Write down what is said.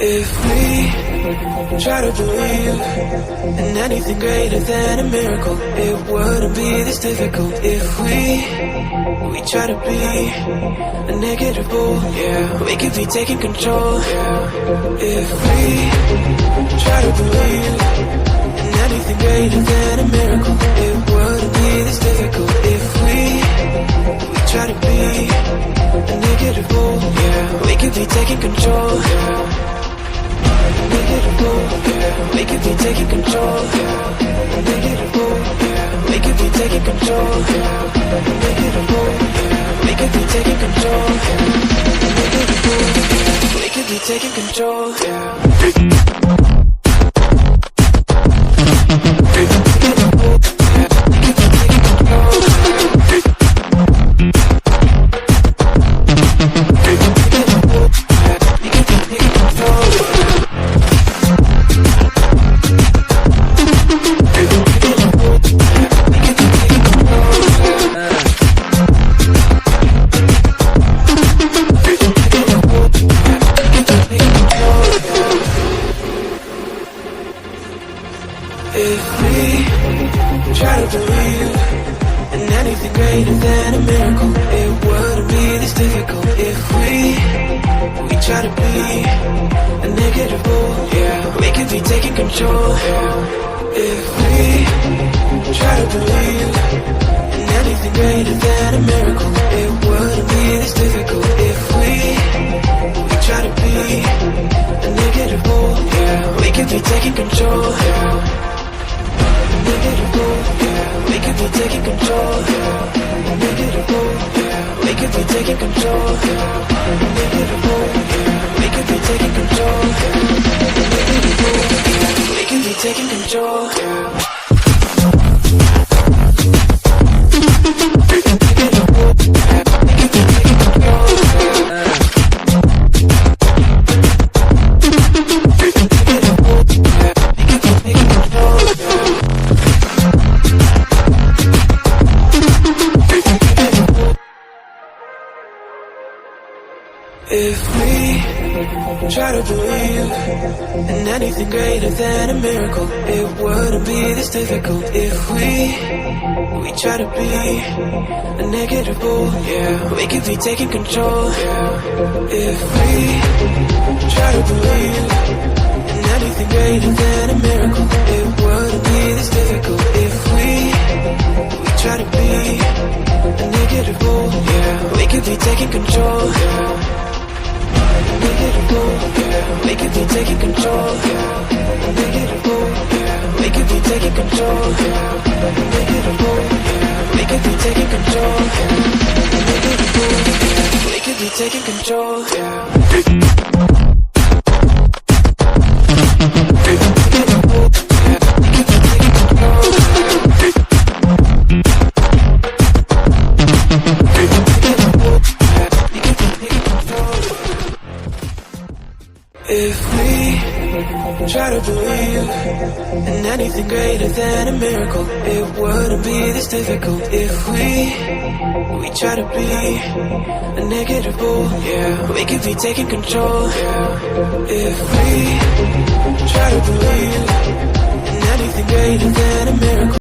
If we try to believe in anything greater than a miracle, it wouldn't be this difficult. If we try to be a negative bull, yeah, we could be taking control. If we try to believe in anything greater than a miracle, it wouldn't be this difficult. If we try to be a negative bull, yeah, we could be taking control. We could be taking control. We could be taking control. We could be taking control. We could be taking control. If we try to believe in anything greater than a miracle, it wouldn't be this difficult. If we try to be a negative bull, yeah, we could be taking control. If we try to believe in anything greater than a miracle, it wouldn't be this difficult. If we try to be a negative bull, yeah, we could be taking control. We could be taking control. We could be taking control. We could be taking control. We could be taking control. If we try to believe in anything greater than a miracle, it wouldn't be this difficult. If we try to be a negative bull, yeah, we could be taking control. If we try to believe in anything greater than a miracle, it wouldn't be this difficult. If we try to be a negative bull, yeah, we could be taking control. We could be taking control. We could be taking control. We could be taking control. We could be taking control. If we try to believe in anything greater than a miracle, it wouldn't be this difficult. If we try to be a negative bull, yeah, we could be taking control. If we try to believe in anything greater than a miracle.